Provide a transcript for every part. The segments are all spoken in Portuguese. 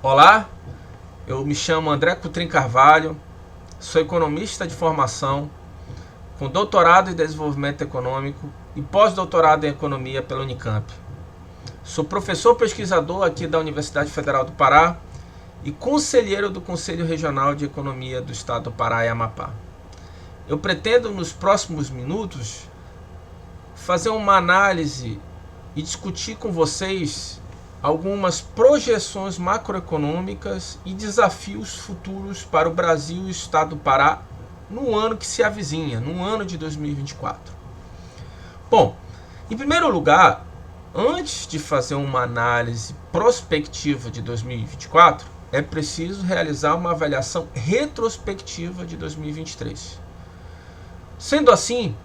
Olá, eu me chamo André Cutrim Carvalho, sou economista de formação, com doutorado em desenvolvimento econômico e pós-doutorado em economia pela Unicamp. Sou professor pesquisador aqui da Universidade Federal do Pará e conselheiro do Conselho Regional de Economia do Estado do Pará e Amapá. Eu pretendo, nos próximos minutos, fazer uma análise e discutir com vocês algumas projeções macroeconômicas e desafios futuros para o Brasil e o Estado do Pará no ano que se avizinha, no ano de 2024. Bom, em primeiro lugar, antes de fazer uma análise prospectiva de 2024, é preciso realizar uma avaliação retrospectiva de 2023. Sendo assim,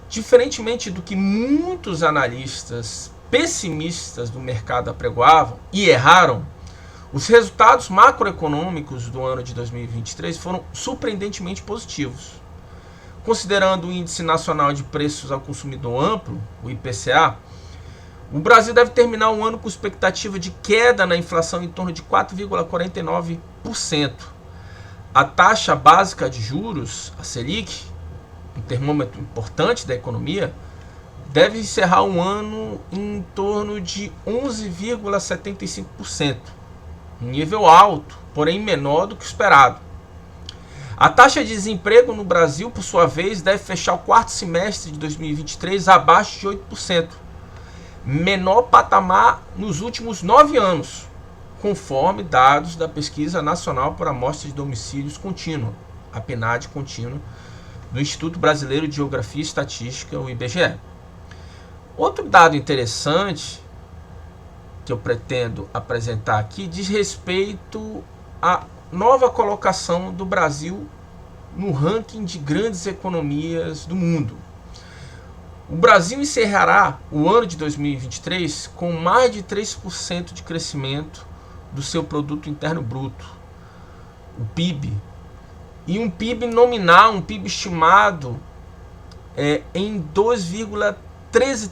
diferentemente do que muitos analistas pessimistas do mercado apregoavam e erraram, os resultados macroeconômicos do ano de 2023 foram surpreendentemente positivos. Considerando o Índice Nacional de Preços ao Consumidor Amplo, o IPCA, o Brasil deve terminar o ano com expectativa de queda na inflação em torno de 4,49%. A taxa básica de juros, a Selic, um termômetro importante da economia, deve encerrar um ano em torno de 11,75%, um nível alto, porém menor do que o esperado. A taxa de desemprego no Brasil, por sua vez, deve fechar o quarto semestre de 2023 abaixo de 8%, menor patamar nos últimos 9 anos, conforme dados da Pesquisa Nacional por Amostra de Domicílios Contínua, a PNAD contínua, do Instituto Brasileiro de Geografia e Estatística, o IBGE. Outro dado interessante que eu pretendo apresentar aqui diz respeito à nova colocação do Brasil no ranking de grandes economias do mundo. O Brasil encerrará o ano de 2023 com mais de 3% de crescimento do seu produto interno bruto, o PIB, e um PIB nominal, um PIB estimado em 2,13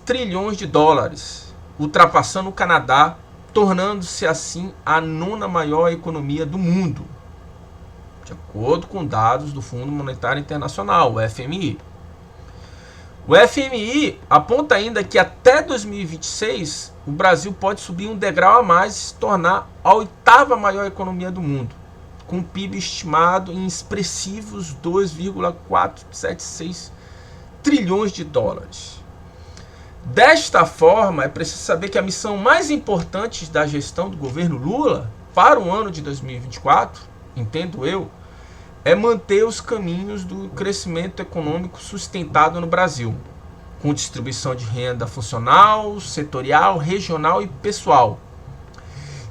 trilhões de dólares, ultrapassando o Canadá, tornando-se assim a 9ª maior economia do mundo, de acordo com dados do Fundo Monetário Internacional, o FMI. O FMI aponta ainda que até 2026 o Brasil pode subir um degrau a mais e se tornar a 8ª maior economia do mundo, com PIB estimado em expressivos 2,476 trilhões de dólares. Desta forma, é preciso saber que a missão mais importante da gestão do governo Lula para o ano de 2024, entendo eu, é manter os caminhos do crescimento econômico sustentado no Brasil, com distribuição de renda funcional, setorial, regional e pessoal.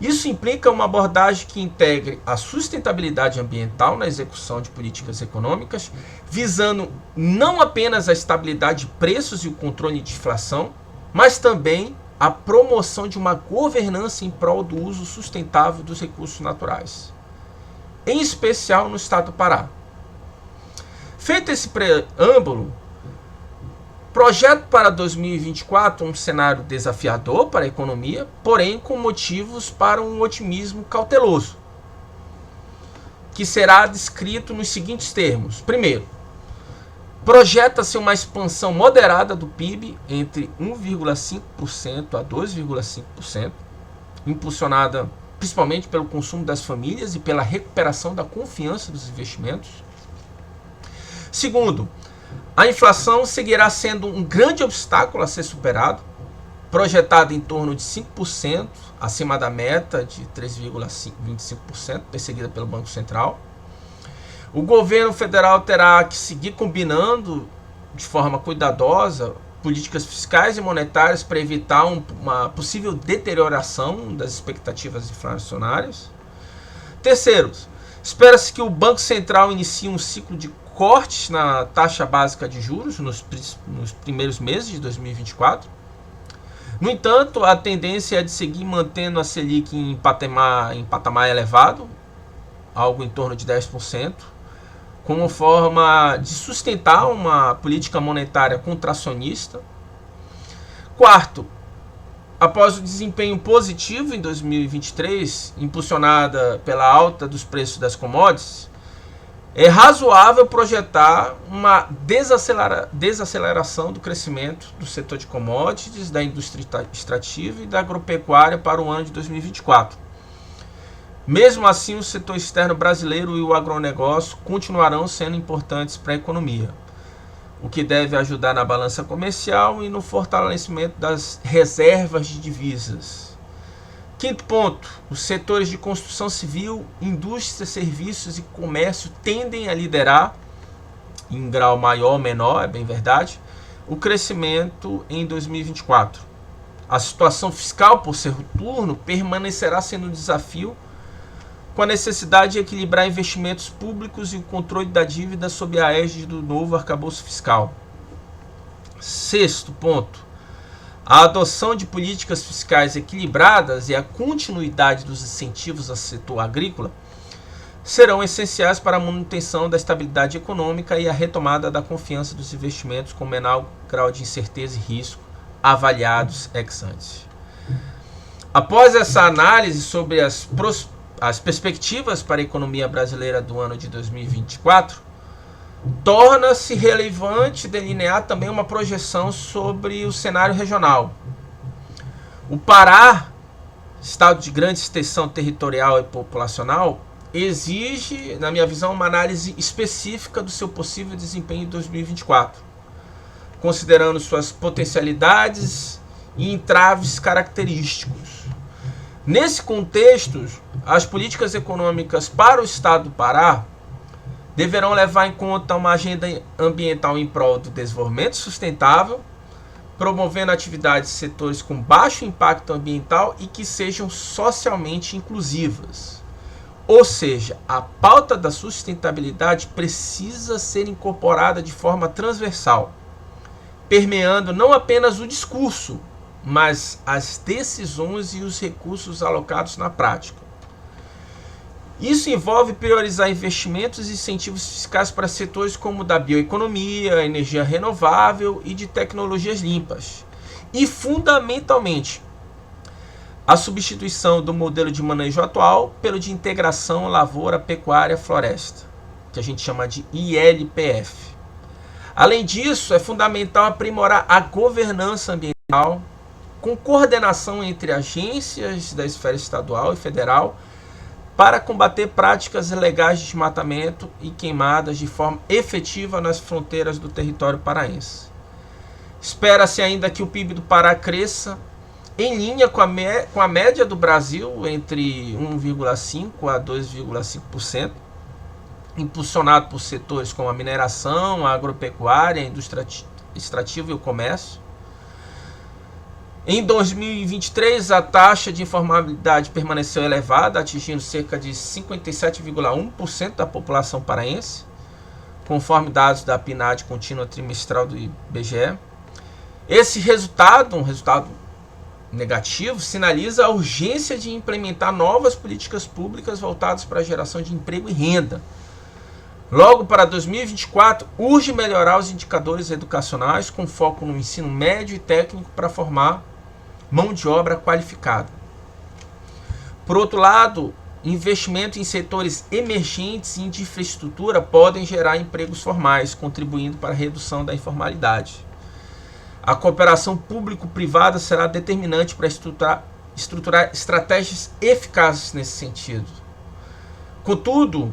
Isso implica uma abordagem que integre a sustentabilidade ambiental na execução de políticas econômicas, visando não apenas a estabilidade de preços e o controle de inflação, mas também a promoção de uma governança em prol do uso sustentável dos recursos naturais, em especial no estado do Pará. Feito esse preâmbulo, projeto para 2024 um cenário desafiador para a economia, porém com motivos para um otimismo cauteloso, que será descrito nos seguintes termos. Primeiro, projeta-se uma expansão moderada do PIB entre 1,5% a 2,5%, impulsionada principalmente pelo consumo das famílias e pela recuperação da confiança dos investimentos. Segundo, a inflação seguirá sendo um grande obstáculo a ser superado, projetada em torno de 5%, acima da meta de 3,25%, perseguida pelo Banco Central. O governo federal terá que seguir combinando de forma cuidadosa políticas fiscais e monetárias para evitar uma possível deterioração das expectativas inflacionárias. Terceiro, espera-se que o Banco Central inicie um ciclo de cortes na taxa básica de juros nos primeiros meses de 2024. No entanto, a tendência é de seguir mantendo a Selic em patamar elevado, algo em torno de 10%, como forma de sustentar uma política monetária contracionista. Quarto, após o desempenho positivo em 2023, impulsionada pela alta dos preços das commodities, é razoável projetar uma desaceleração do crescimento do setor de commodities, da indústria extrativa e da agropecuária para o ano de 2024. Mesmo assim, o setor externo brasileiro e o agronegócio continuarão sendo importantes para a economia, o que deve ajudar na balança comercial e no fortalecimento das reservas de divisas. Quinto ponto, os setores de construção civil, indústria, serviços e comércio tendem a liderar, em grau maior ou menor, é bem verdade, o crescimento em 2024. A situação fiscal, por ser turno, permanecerá sendo um desafio, com a necessidade de equilibrar investimentos públicos e o controle da dívida sob a égide do novo arcabouço fiscal. Sexto ponto, a adoção de políticas fiscais equilibradas e a continuidade dos incentivos ao setor agrícola serão essenciais para a manutenção da estabilidade econômica e a retomada da confiança dos investimentos com menor grau de incerteza e risco avaliados ex ante. Após essa análise sobre as perspectivas para a economia brasileira do ano de 2024, torna-se relevante delinear também uma projeção sobre o cenário regional. O Pará, estado de grande extensão territorial e populacional, exige, na minha visão, uma análise específica do seu possível desempenho em 2024, considerando suas potencialidades e entraves característicos. Nesse contexto, as políticas econômicas para o estado do Pará deverão levar em conta uma agenda ambiental em prol do desenvolvimento sustentável, promovendo atividades e setores com baixo impacto ambiental e que sejam socialmente inclusivas. Ou seja, a pauta da sustentabilidade precisa ser incorporada de forma transversal, permeando não apenas o discurso, mas as decisões e os recursos alocados na prática. Isso envolve priorizar investimentos e incentivos fiscais para setores como o da bioeconomia, energia renovável e de tecnologias limpas. E, fundamentalmente, a substituição do modelo de manejo atual pelo de integração lavoura, pecuária, floresta, que a gente chama de ILPF. Além disso, é fundamental aprimorar a governança ambiental, com coordenação entre agências da esfera estadual e federal, para combater práticas ilegais de desmatamento e queimadas de forma efetiva nas fronteiras do território paraense. Espera-se ainda que o PIB do Pará cresça em linha com a média do Brasil, entre 1,5% a 2,5%, impulsionado por setores como a mineração, a agropecuária, a indústria extrativa e o comércio. Em 2023, a taxa de informalidade permaneceu elevada, atingindo cerca de 57,1% da população paraense, conforme dados da PNAD contínua trimestral do IBGE. Esse resultado, um resultado negativo, sinaliza a urgência de implementar novas políticas públicas voltadas para a geração de emprego e renda. Logo para 2024, urge melhorar os indicadores educacionais com foco no ensino médio e técnico para formar mão de obra qualificada. Por outro lado, investimento em setores emergentes e de infraestrutura podem gerar empregos formais, contribuindo para a redução da informalidade. A cooperação público-privada será determinante para estruturar estratégias eficazes nesse sentido. Contudo,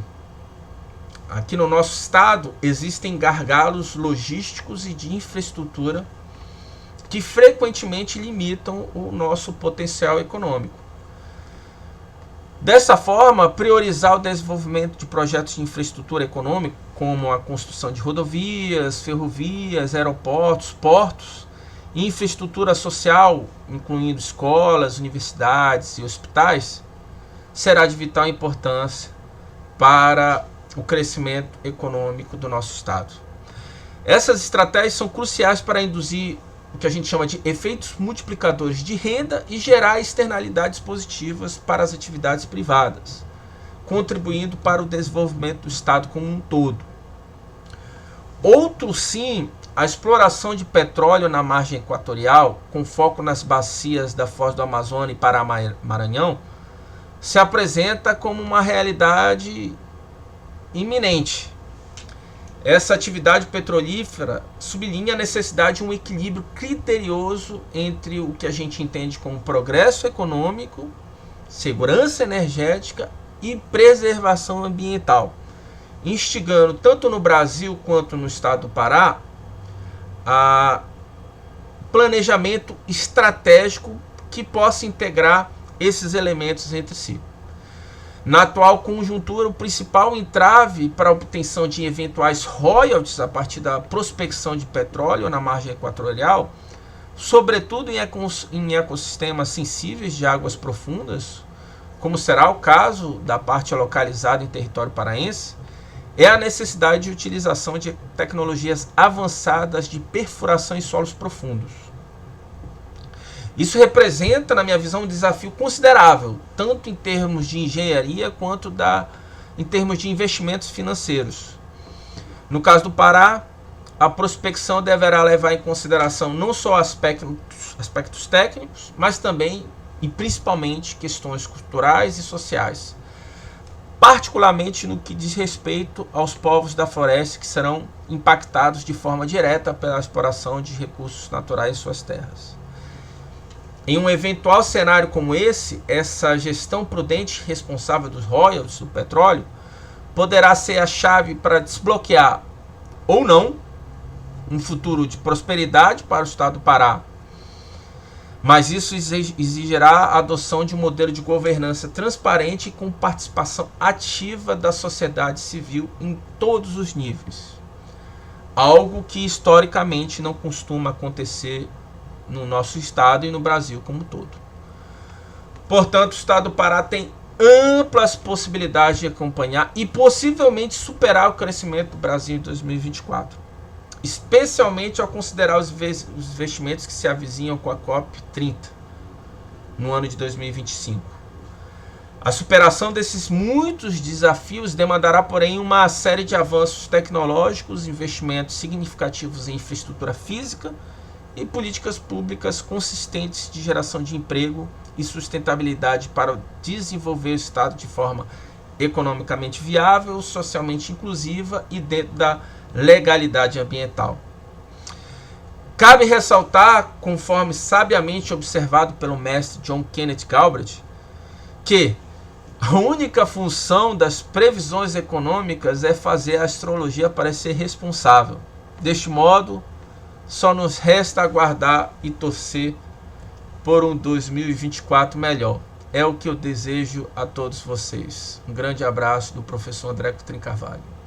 aqui no nosso estado, existem gargalos logísticos e de infraestrutura que frequentemente limitam o nosso potencial econômico. Dessa forma, priorizar o desenvolvimento de projetos de infraestrutura econômica, como a construção de rodovias, ferrovias, aeroportos, portos, e infraestrutura social, incluindo escolas, universidades e hospitais, será de vital importância para o crescimento econômico do nosso estado. Essas estratégias são cruciais para induzir o que a gente chama de efeitos multiplicadores de renda e gerar externalidades positivas para as atividades privadas, contribuindo para o desenvolvimento do estado como um todo. Outro sim A exploração de petróleo na margem equatorial, com foco nas bacias da Foz do Amazonas e Pará-Maranhão, se apresenta como uma realidade iminente. Essa atividade petrolífera sublinha a necessidade de um equilíbrio criterioso entre o que a gente entende como progresso econômico, segurança energética e preservação ambiental, instigando tanto no Brasil quanto no estado do Pará a planejamento estratégico que possa integrar esses elementos entre si. Na atual conjuntura, o principal entrave para a obtenção de eventuais royalties a partir da prospecção de petróleo na margem equatorial, sobretudo em ecossistemas sensíveis de águas profundas, como será o caso da parte localizada em território paraense, é a necessidade de utilização de tecnologias avançadas de perfuração em solos profundos. Isso representa, na minha visão, um desafio considerável, tanto em termos de engenharia quanto em termos de investimentos financeiros. No caso do Pará, a prospecção deverá levar em consideração não só aspectos técnicos, mas também e principalmente questões culturais e sociais, particularmente no que diz respeito aos povos da floresta que serão impactados de forma direta pela exploração de recursos naturais em suas terras. Em um eventual cenário como esse, essa gestão prudente e responsável dos royalties do petróleo poderá ser a chave para desbloquear, ou não, um futuro de prosperidade para o estado do Pará. Mas isso exigirá a adoção de um modelo de governança transparente e com participação ativa da sociedade civil em todos os níveis. Algo que historicamente não costuma acontecer no nosso estado e no Brasil como um todo. Portanto, o estado do Pará tem amplas possibilidades de acompanhar e possivelmente superar o crescimento do Brasil em 2024, especialmente ao considerar os investimentos que se avizinham com a COP30 no ano de 2025. A superação desses muitos desafios demandará, porém, uma série de avanços tecnológicos, investimentos significativos em infraestrutura física e políticas públicas consistentes de geração de emprego e sustentabilidade para desenvolver o Estado de forma economicamente viável, socialmente inclusiva e dentro da legalidade ambiental. Cabe ressaltar, conforme sabiamente observado pelo mestre John Kenneth Galbraith, que a única função das previsões econômicas é fazer a astrologia parecer responsável. Deste modo, só nos resta aguardar e torcer por um 2024 melhor. É o que eu desejo a todos vocês. Um grande abraço do professor André Coutinho Carvalho.